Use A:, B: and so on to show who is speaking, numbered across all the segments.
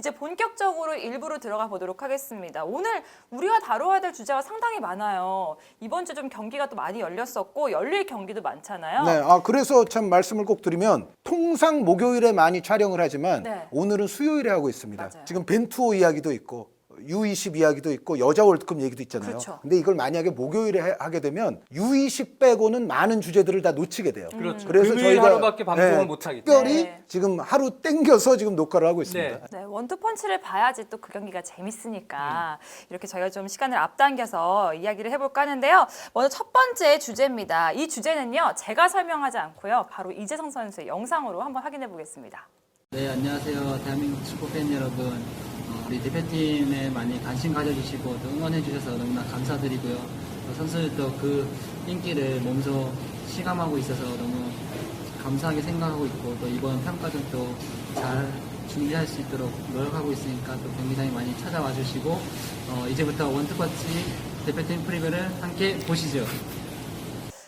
A: 이제 본격적으로 일부로 들어가 보도록 하겠습니다. 오늘 우리가 다뤄야 될 주제가 상당히 많아요. 이번 주 좀 경기가 또 많이 열렸었고 열릴 경기도 많잖아요.
B: 네, 그래서 참 말씀을 꼭 드리면 통상 목요일에 많이 촬영을 하지만
A: 네.
B: 오늘은 수요일에 하고 있습니다.
A: 맞아요.
B: 지금 벤투호 이야기도 있고 U20 이야기도 있고 여자 월드컵 얘기도 있잖아요.
A: 그렇죠.
B: 근데 이걸 만약에 목요일에 하게 되면 U20 빼고는 많은 주제들을 다 놓치게 돼요.
C: 그렇죠.
B: 그래서
C: 금요일
B: 저희가
C: 하루밖에 방송을 못 하기 때문에.
B: 특별히
A: 네.
B: 지금 하루 땡겨서 지금 녹화를 하고 있습니다.
A: 네, 원투펀치를 봐야지 또 그 경기가 재밌으니까 이렇게 저희가 좀 시간을 앞당겨서 이야기를 해볼까 하는데요. 먼저 첫 번째 주제입니다. 이 주제는요, 제가 설명하지 않고요, 바로 이재성 선수의 영상으로 한번 확인해 보겠습니다.
D: 네, 안녕하세요. 대한민국 축구팬 여러분. 우리 대표팀에 많이 관심 가져주시고 또 응원해주셔서 너무나 감사드리고요. 또 선수들도 그 인기를 몸소 실감하고 있어서 너무 감사하게 생각하고 있고 또 이번 평가전도 잘 준비할 수 있도록 노력하고 있으니까 또 경기장에 많이 찾아와 주시고 이제부터 원투펀치 대표팀 프리뷰를 함께 보시죠.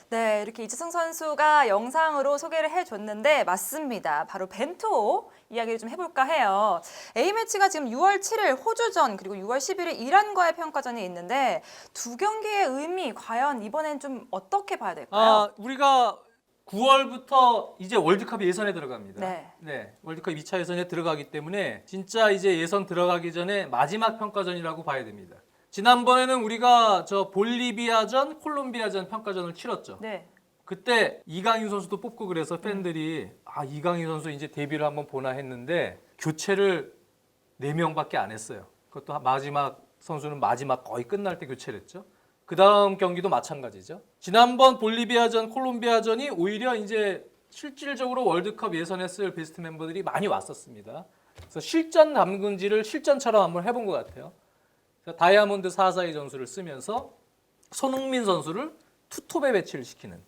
A: 네, 이렇게 이재성 선수가 영상으로 소개를 해줬는데 맞습니다. 바로 벤투호 이야기를 좀 해볼까 해요. A매치가 지금 6월 7일 호주전 그리고 6월 11일 이란과의 평가전이 있는데 두 경기의 의미 과연 이번엔 좀 어떻게 봐야 될까요?
C: 우리가 9월부터 이제 월드컵 예선에 들어갑니다.
A: 네.
C: 월드컵 2차 예선에 들어가기 때문에 진짜 이제 예선 들어가기 전에 마지막 평가전이라고 봐야 됩니다. 지난번에는 우리가 저 볼리비아전, 콜롬비아전 평가전을 치렀죠.
A: 네.
C: 그때 이강인 선수도 뽑고 그래서 팬들이 이강인 선수 이제 데뷔를 한번 보나 했는데 교체를 4명밖에 안 했어요. 그것도 마지막 선수는 마지막 거의 끝날 때 교체를 했죠. 그 다음 경기도 마찬가지죠. 지난번 볼리비아전, 콜롬비아전이 오히려 이제 실질적으로 월드컵 예선에 쓸 베스트 멤버들이 많이 왔었습니다. 그래서 실전 담근지를 실전처럼 한번 해본 것 같아요. 다이아몬드 442 전술을 쓰면서 손흥민 선수를 투톱에 배치를 시키는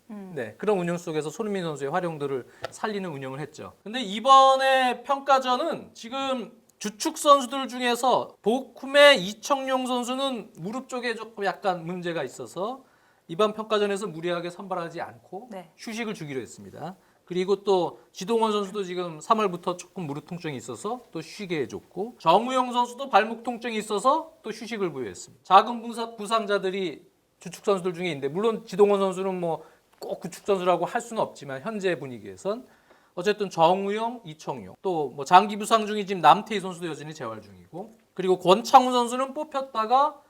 C: 그런 운영 속에서 손흥민 선수의 활용도를 살리는 운영을 했죠. 근데 이번에 평가전은 지금 주축 선수들 중에서 보쿰의 이청용 선수는 무릎 쪽에 조금 약간 문제가 있어서 이번 평가전에서 무리하게 선발하지 않고
A: 네.
C: 휴식을 주기로 했습니다. 그리고 또 지동원 선수도 지금 3월부터 조금 무릎 통증이 있어서 또 쉬게 해줬고 정우영 선수도 발목 통증이 있어서 또 휴식을 부여했습니다. 작은 부상자들이 주축 선수들 중에 있는데 물론 지동원 선수는 뭐 꼭 주축 선수라고 할 수는 없지만 현재 분위기에선 어쨌든 정우영, 이청용 또 뭐 장기 부상 중인 지금 남태희 선수도 여전히 재활 중이고 그리고 권창훈 선수는 뽑혔다가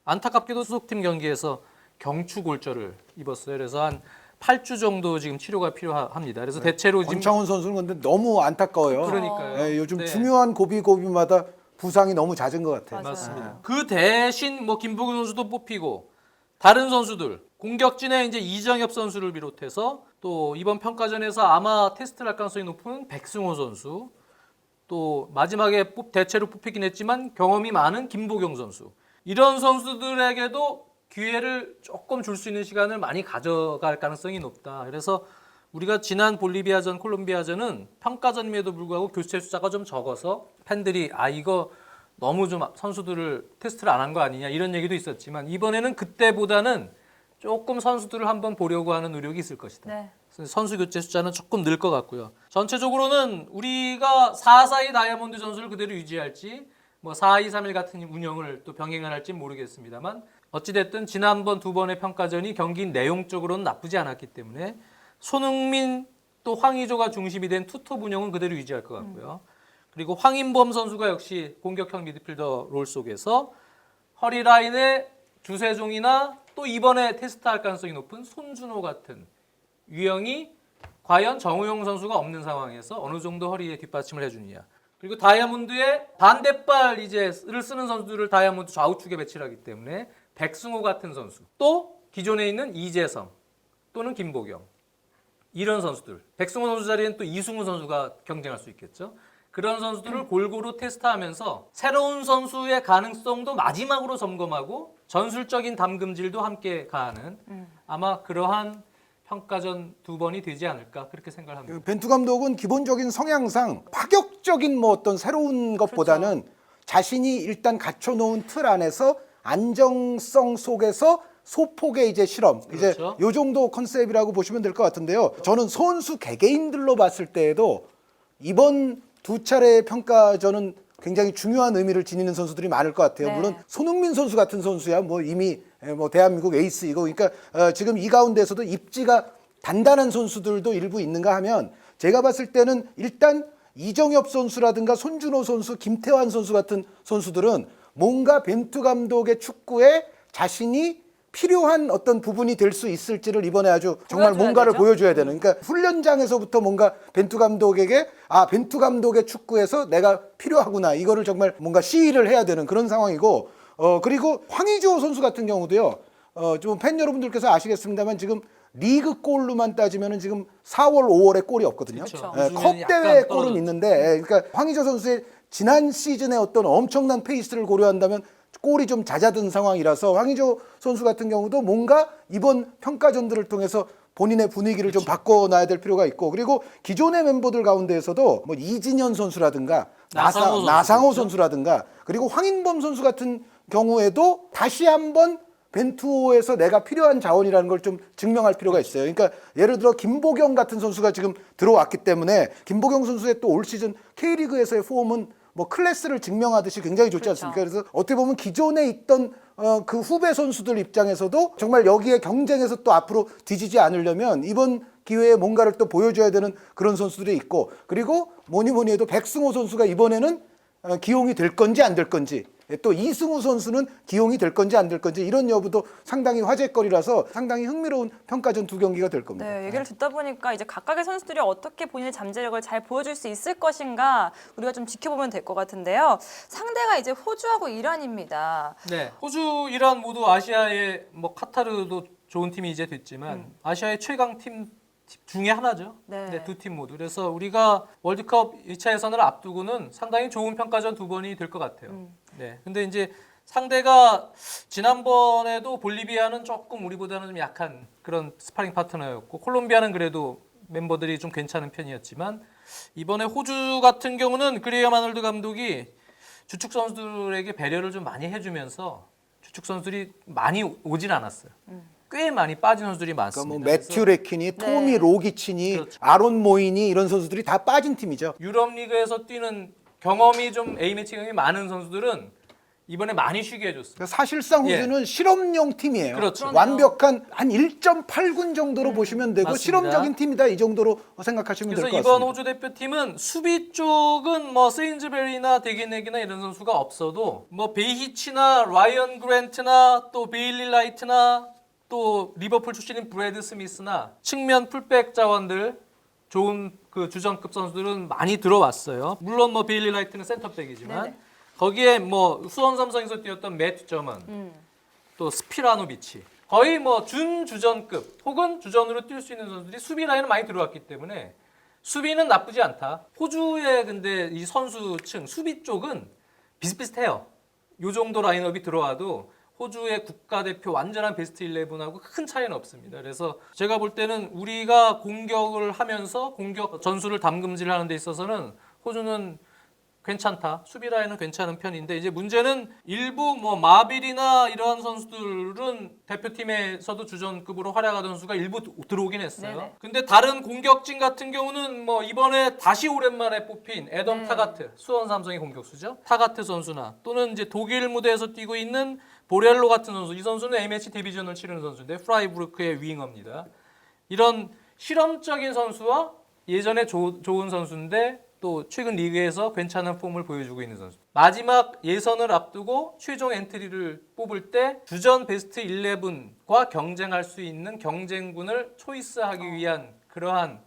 C: 안타깝게도 소속팀 경기에서 경추 골절을 입었어요. 그래서 한 8주 정도 지금 치료가 필요합니다. 그래서 대체로 지금
B: 권창훈 선수는 근데 너무 안타까워요.
C: 그러니까요.
B: 네, 요즘
C: 네.
B: 중요한 고비마다 부상이 너무 잦은 것 같아요.
A: 맞아요.
C: 맞습니다. 그 대신 뭐 김보균 선수도 뽑히고 다른 선수들 공격진에 이제 이정엽 선수를 비롯해서 또 이번 평가전에서 아마 테스트를 할 가능성이 높은 백승호 선수 또 마지막에 대체로 뽑히긴 했지만 경험이 많은 김보경 선수 이런 선수들에게도 기회를 조금 줄 수 있는 시간을 많이 가져갈 가능성이 높다. 그래서 우리가 지난 볼리비아전, 콜롬비아전은 평가전임에도 불구하고 교체 숫자가 좀 적어서 팬들이 이거 너무 좀 선수들을 테스트를 안 한 거 아니냐 이런 얘기도 있었지만 이번에는 그때보다는 조금 선수들을 한번 보려고 하는 노력이 있을 것이다.
A: 네.
C: 선수 교체 숫자는 조금 늘 것 같고요. 전체적으로는 우리가 4-4-2 다이아몬드 전술을 그대로 유지할지 뭐 4-2-3-1 같은 운영을 또 병행을 할지 모르겠습니다만 어찌됐든 지난번 두 번의 평가전이 경기 내용적으로는 나쁘지 않았기 때문에 손흥민 또 황의조가 중심이 된 투톱 운영은 그대로 유지할 것 같고요. 그리고 황인범 선수가 역시 공격형 미드필더 롤 속에서 허리라인의 주세종이나 또 이번에 테스트할 가능성이 높은 손준호 같은 유형이 과연 정우영 선수가 없는 상황에서 어느 정도 허리에 뒷받침을 해주느냐. 그리고 다이아몬드의 반대발 이제를 쓰는 선수들을 다이아몬드 좌우측에 배치를 하기 때문에 백승호 같은 선수 또 기존에 있는 이재성 또는 김보경 이런 선수들 백승호 선수 자리엔 또 이승우 선수가 경쟁할 수 있겠죠. 그런 선수들을 골고루 테스트하면서 새로운 선수의 가능성도 마지막으로 점검하고 전술적인 담금질도 함께 가하는 아마 그러한 평가전 두 번이 되지 않을까 그렇게 생각을 합니다.
B: 벤투 감독은 기본적인 성향상 파격적인 뭐 어떤 새로운 것보다는 자신이 일단 갖춰놓은 틀 안에서 안정성 속에서 소폭의 이제 실험,
C: 그렇죠.
B: 이제 요 정도 컨셉이라고 보시면 될 것 같은데요. 저는 선수 개개인들로 봤을 때에도 이번 두 차례의 평가전은 굉장히 중요한 의미를 지니는 선수들이 많을 것 같아요.
A: 네.
B: 물론 손흥민 선수 같은 선수야 뭐 이미 뭐 대한민국 에이스이고, 그러니까 지금 이 가운데서도 입지가 단단한 선수들도 일부 있는가 하면, 제가 봤을 때는 일단 이정엽 선수라든가 손준호 선수, 김태환 선수 같은 선수들은 뭔가 벤투 감독의 축구에 자신이 필요한 어떤 부분이 될 수 있을지를 이번에 아주 정말
A: 보여줘야
B: 뭔가를
A: 되죠?
B: 보여줘야 되는, 그러니까 훈련장에서부터 뭔가 벤투 감독에게 벤투 감독의 축구에서 내가 필요하구나, 이거를 정말 뭔가 시위를 해야 되는 그런 상황이고, 그리고 황의조 선수 같은 경우도요, 좀 팬 여러분들께서 아시겠습니다만 지금 리그 골로만 따지면은 지금 4월, 5월에 골이 없거든요.
C: 그렇죠.
B: 예,
C: 요즘에는
B: 컵
C: 약간
B: 대회 골은
C: 떨어졌죠.
B: 있는데, 그러니까 황의조 선수의 지난 시즌의 어떤 엄청난 페이스를 고려한다면 골이 좀 잦아든 상황이라서 황의조 선수 같은 경우도 뭔가 이번 평가전들을 통해서 본인의 분위기를 좀 바꿔놔야 될 필요가 있고, 그리고 기존의 멤버들 가운데에서도 뭐 이진현 선수라든가 나상호 선수라든가, 그리고 황인범 선수 같은 경우에도 다시 한번 벤투호에서 내가 필요한 자원이라는 걸 좀 증명할 필요가 있어요. 그러니까 예를 들어 김보경 같은 선수가 지금 들어왔기 때문에, 김보경 선수의 또 올 시즌 K리그에서의 폼은 뭐 클래스를 증명하듯이 굉장히 좋지
A: 그렇죠.
B: 않습니까? 그래서 어떻게 보면 기존에 있던 그 후배 선수들 입장에서도 정말 여기에 경쟁에서 또 앞으로 뒤지지 않으려면 이번 기회에 뭔가를 또 보여줘야 되는 그런 선수들이 있고, 그리고 뭐니 해도 백승호 선수가 이번에는 기용이 될 건지 안 될 건지, 또 이승우 선수는 기용이 될 건지 안 될 건지, 이런 여부도 상당히 화제거리라서 상당히 흥미로운 평가전 두 경기가 될 겁니다.
A: 네, 얘기를 듣다 보니까 이제 각각의 선수들이 어떻게 본인의 잠재력을 잘 보여줄 수 있을 것인가 우리가 좀 지켜보면 될 것 같은데요. 상대가 이제 호주하고 이란입니다.
C: 네, 호주, 이란 모두 아시아의 뭐 카타르도 좋은 팀이 이제 됐지만 아시아의 최강 팀 중에 하나죠.
A: 네.
C: 두 팀 모두. 그래서 우리가 월드컵 2차 예선을 앞두고는 상당히 좋은 평가전 두 번이 될 것 같아요. 네. 근데 이제 상대가 지난번에도 볼리비아는 조금 우리보다는 좀 약한 그런 스파링 파트너였고, 콜롬비아는 그래도 멤버들이 좀 괜찮은 편이었지만, 이번에 호주 같은 경우는 그레이엄 아놀드 감독이 주축 선수들에게 배려를 좀 많이 해주면서 주축 선수들이 많이 오진 않았어요. 꽤 많이 빠진 선수들이
B: 그러니까
C: 많습니다.
B: 뭐 매튜 레킨이, 토미
A: 네.
B: 로기치니,
C: 그렇죠.
B: 아론 모인이, 이런 선수들이 다 빠진 팀이죠.
C: 유럽 리그에서 뛰는 경험이 좀 A매치 경험이 많은 선수들은 이번에 많이 쉬게 해줬어요.
B: 그러니까 사실상 호주는 실험용 팀이에요.
C: 그렇죠.
B: 완벽한 한 1.8군 정도로 보시면 되고,
C: 맞습니다.
B: 실험적인 팀이다, 이 정도로 생각하시면 될
C: 그래서
B: 것
C: 이번
B: 같습니다.
C: 호주 대표팀은 수비 쪽은 뭐 세인즈베리나 데게넥이나 이런 선수가 없어도 뭐 베이히치나 라이언 그랜트나 또 베일리 라이트나 또 리버풀 출신인 브래드 스미스나 측면 풀백 자원들 좋은 그 주전급 선수들은 많이 들어왔어요. 물론 뭐 베일리 라이트는 센터백이지만
A: 네네.
C: 거기에 뭐 수원 삼성에서 뛰었던 매트 저먼, 또 스피라노비치, 거의 뭐 준주전급 혹은 주전으로 뛸 수 있는 선수들이 수비 라인은 많이 들어왔기 때문에 수비는 나쁘지 않다. 호주의 근데 이 선수층 수비 쪽은 비슷비슷해요. 요 정도 라인업이 들어와도 호주의 국가대표 완전한 베스트 11하고 큰 차이는 없습니다. 그래서 제가 볼 때는 우리가 공격을 하면서 공격 전술을 담금질하는 데 있어서는 호주는 괜찮다. 수비 라인은 괜찮은 편인데, 이제 문제는 일부 뭐 마빌이나 이러한 선수들은 대표팀에서도 주전급으로 활약하던 선수가 일부 들어오긴 했어요.
A: 네네.
C: 근데 다른 공격진 같은 경우는 뭐 이번에 다시 오랜만에 뽑힌 애덤 타가트, 수원 삼성의 공격수죠. 타가트 선수나 또는 이제 독일 무대에서 뛰고 있는 보렐로 같은 선수. 이 선수는 A매치 데뷔전을 치르는 선수인데 프라이부르크의 윙어입니다. 이런 실험적인 선수와 예전에 좋은 선수인데 또 최근 리그에서 괜찮은 폼을 보여주고 있는 선수. 마지막 예선을 앞두고 최종 엔트리를 뽑을 때 주전 베스트 11과 경쟁할 수 있는 경쟁군을 초이스하기 위한 그러한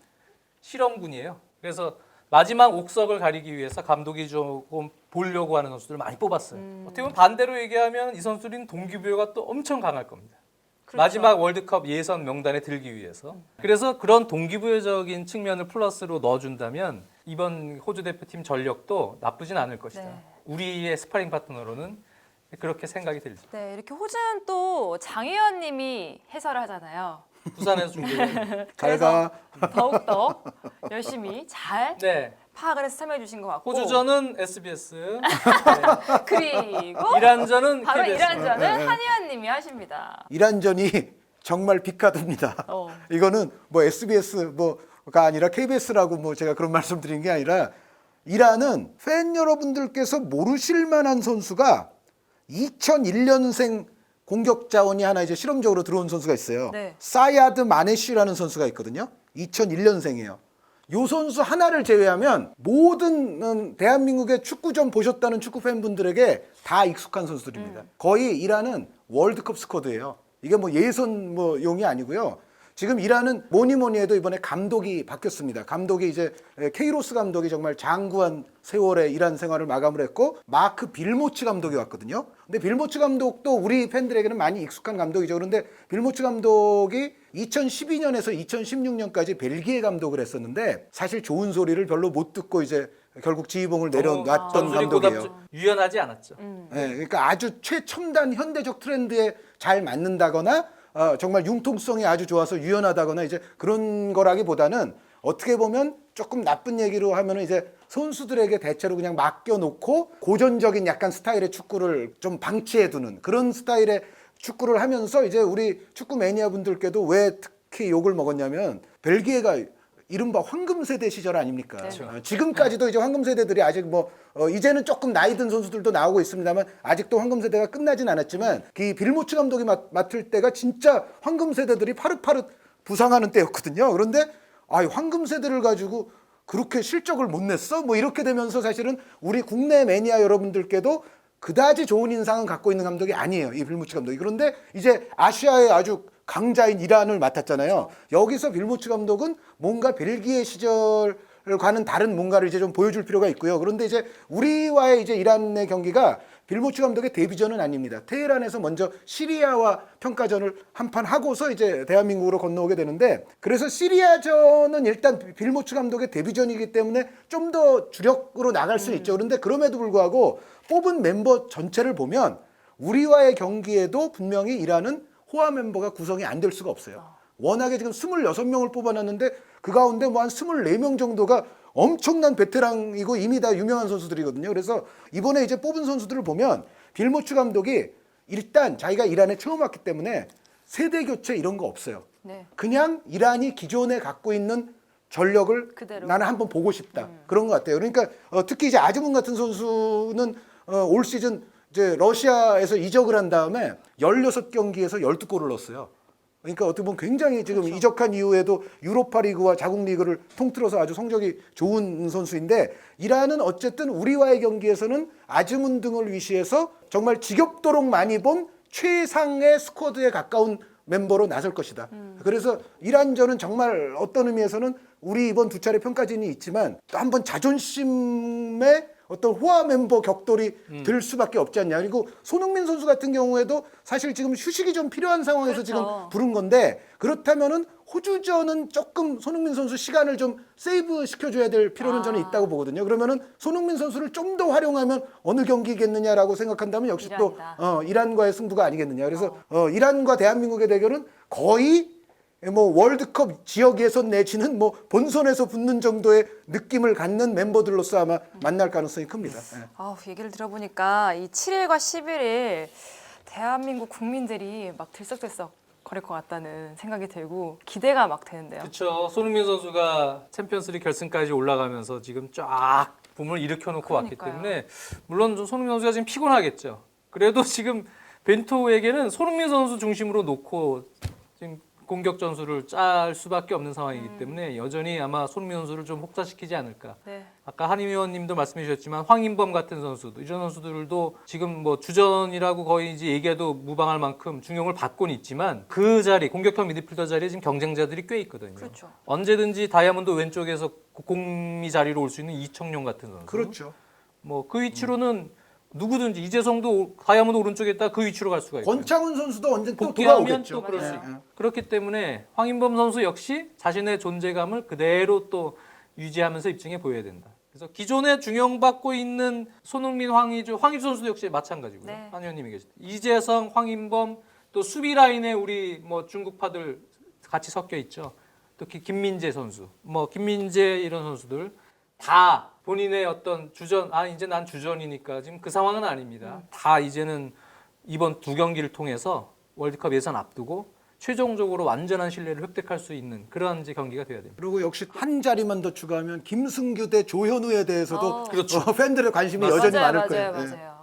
C: 실험군이에요. 그래서 마지막 옥석을 가리기 위해서 감독이 조금 보려고 하는 선수들을 많이 뽑았어요. 어떻게 보면 반대로 얘기하면 이 선수들은 동기부여가 또 엄청 강할 겁니다.
A: 그렇죠.
C: 마지막 월드컵 예선 명단에 들기 위해서. 그래서 그런 동기부여적인 측면을 플러스로 넣어준다면 이번 호주 대표팀 전력도 나쁘진 않을 것이다.
A: 네.
C: 우리의 스파링 파트너로는 그렇게 생각이 들죠.
A: 네, 이렇게 호주는 또 장혜연 님이 해설을 하잖아요.
C: 부산에서 중계.
B: 잘 가.
A: 더욱더 열심히 잘
C: 네.
A: 파악을 해서 참여해 주신 것 같고.
C: 호주전은 SBS,
A: 그리고
C: 이란전은
A: 바로
C: KBS.
A: 이란전은 한희연 님이 하십니다.
B: 이란전이 정말 빅카드입니다. 이거는 뭐 SBS 뭐가 아니라 KBS라고 뭐 제가 그런 말씀드린 게 아니라, 이란은 팬 여러분들께서 모르실 만한 선수가 2001년생 공격 자원이 하나 이제 실험적으로 들어온 선수가 있어요.
A: 네.
B: 사야드 마네쉬라는 선수가 있거든요. 2001년생이에요. 요 선수 하나를 제외하면 모든 대한민국의 축구전 보셨다는 축구 팬분들에게 다 익숙한 선수들입니다. 거의 이란은 월드컵 스쿼드예요. 이게 뭐 예선 뭐 용이 아니고요. 지금 이란은 뭐니 해도 이번에 감독이 바뀌었습니다. 감독이 이제 케이로스 감독이 정말 장구한 세월의 이란 생활을 마감을 했고 마크 빌모치 감독이 왔거든요. 근데 빌모치 감독도 우리 팬들에게는 많이 익숙한 감독이죠. 그런데 빌모치 감독이 2012년에서 2016년까지 벨기에 감독을 했었는데 사실 좋은 소리를 별로 못 듣고 이제 결국 지휘봉을 내려놨던
C: 전술이
B: 감독이에요.
C: 보다 유연하지 않았죠.
B: 네, 그러니까 아주 최첨단 현대적 트렌드에 잘 맞는다거나 정말 융통성이 아주 좋아서 유연하다거나 이제 그런 거라기보다는 어떻게 보면 조금 나쁜 얘기로 하면은 이제 선수들에게 대체로 그냥 맡겨놓고 고전적인 약간 스타일의 축구를 좀 방치해두는 그런 스타일의 축구를 하면서 이제 우리 축구 매니아 분들께도 왜 특히 욕을 먹었냐면 벨기에가 이른바 황금 세대 시절 아닙니까?
A: 그렇죠.
B: 지금까지도 이제 황금 세대들이 아직 뭐 이제는 조금 나이 든 선수들도 나오고 있습니다만 아직도 황금 세대가 끝나진 않았지만 그 빌모치 감독이 맡을 때가 진짜 황금 세대들이 파릇파릇 부상하는 때였거든요. 그런데 황금 세대를 가지고 그렇게 실적을 못 냈어? 뭐 이렇게 되면서 사실은 우리 국내 매니아 여러분들께도 그다지 좋은 인상은 갖고 있는 감독이 아니에요. 이 빌모치 감독이. 그런데 이제 아시아의 아주 강자인 이란을 맡았잖아요. 여기서 빌모치 감독은 뭔가 벨기에 시절과는 다른 뭔가를 이제 좀 보여줄 필요가 있고요. 그런데 이제 우리와의 이제 이란의 경기가 빌모치 감독의 데뷔전은 아닙니다. 테헤란에서 먼저 시리아와 평가전을 한 판 하고서 이제 대한민국으로 건너오게 되는데 그래서 시리아전은 일단 빌모치 감독의 데뷔전이기 때문에 좀 더 주력으로 나갈 수 있죠. 그런데 그럼에도 불구하고 뽑은 멤버 전체를 보면 우리와의 경기에도 분명히 이란은 호화 멤버가 구성이 안 될 수가 없어요. 워낙에 지금 26명을 뽑아놨는데 그 가운데 뭐 한 24명 정도가 엄청난 베테랑이고 이미 다 유명한 선수들이거든요. 그래서 이번에 이제 뽑은 선수들을 보면 빌모치 감독이 일단 자기가 이란에 처음 왔기 때문에 세대 교체 이런 거 없어요.
A: 네.
B: 그냥 이란이 기존에 갖고 있는 전력을
A: 그대로.
B: 나는 한번 보고 싶다. 그런 것 같아요. 그러니까 특히 이제 아즈문 같은 선수는 올 시즌 이제 러시아에서 이적을 한 다음에 16경기에서 12골을 넣었어요. 그러니까 어떻게 보면 굉장히 지금
A: 그렇죠.
B: 이적한 이후에도 유로파 리그와 자국 리그를 통틀어서 아주 성적이 좋은 선수인데 이란은 어쨌든 우리와의 경기에서는 아즈문 등을 위시해서 정말 지겹도록 많이 본 최상의 스쿼드에 가까운 멤버로 나설 것이다. 그래서 이란전은 정말 어떤 의미에서는 우리 이번 두 차례 평가전이 있지만 또 한번 자존심의 어떤 호화 멤버 격돌이 될 수밖에 없지 않냐. 그리고 손흥민 선수 같은 경우에도 사실 지금 휴식이 좀 필요한 상황에서
A: 그렇죠.
B: 지금 부른 건데 그렇다면은 호주전은 조금 손흥민 선수 시간을 좀 세이브 시켜줘야 될 필요는 저는 있다고 보거든요. 그러면은 손흥민 선수를 좀 더 활용하면 어느 경기겠느냐라고 생각한다면 역시
A: 이란이다.
B: 또 이란과의 승부가 아니겠느냐. 그래서 이란과 대한민국의 대결은 거의 뭐 월드컵 지역 예선 내지는 뭐 본선에서 붙는 정도의 느낌을 갖는 멤버들로서 아마 만날 가능성이 큽니다. 예.
A: 얘기를 들어보니까 이 7일과 11일 대한민국 국민들이 막 들썩들썩 거릴 것 같다는 생각이 들고 기대가 막 되는데요.
C: 그렇죠. 손흥민 선수가 챔피언스리그 결승까지 올라가면서 지금 쫙 붐을 일으켜놓고 왔기
A: 그러니까요.
C: 때문에 물론 좀 손흥민 선수가 지금 피곤하겠죠. 그래도 지금 벤토에게는 손흥민 선수 중심으로 놓고 지금 공격 전술을 짤 수밖에 없는 상황이기 때문에 여전히 아마 손흥민 선수를 좀 혹사시키지 않을까.
A: 네.
C: 아까 한임 의원님도 말씀해 주셨지만 황인범 같은 선수도 이런 선수들도 지금 뭐 주전이라고 거의 이제 얘기해도 무방할 만큼 중용을 받고는 있지만 그 자리 공격형 미드필더 자리에 지금 경쟁자들이 꽤 있거든요.
A: 그렇죠.
C: 언제든지 다이아몬드 왼쪽에서 공미 자리로 올 수 있는 이청용 같은 선수.
B: 그렇죠.
C: 뭐 그 위치로는 누구든지 이재성도 다이아몬드 오른쪽에 있다 그 위치로 갈 수가 있고.
B: 권창훈 선수도 언제 또
C: 복귀하면
B: 돌아오겠죠.
C: 또 그럴 수
B: 예,
C: 있고.
B: 예.
C: 그렇기 때문에 황인범 선수 역시 자신의 존재감을 그대로 또 유지하면서 입증해 보여야 된다. 그래서 기존에 중용받고 있는 손흥민, 황의주 선수도 역시 마찬가지고요.
A: 네.
C: 한 의원님이 계시다. 이재성, 황인범 또 수비 라인에 우리 뭐 중국파들 같이 섞여 있죠. 특히 김민재 선수, 뭐 김민재 이런 선수들 다 본인의 어떤 주전, 이제 난 주전이니까 지금 그 상황은 아닙니다. 다 이제는 이번 두 경기를 통해서 월드컵 예선 앞두고 최종적으로 완전한 신뢰를 획득할 수 있는 그런 이제 경기가 돼야 됩니다.
B: 그리고 역시 한 자리만 더 추가하면 김승규 대 조현우에 대해서도
A: 어.
C: 그렇죠.
B: 팬들의 관심이
C: 맞습니다.
B: 여전히
A: 맞아요,
B: 많을
A: 맞아요,
B: 거예요. 예.
A: 맞아요.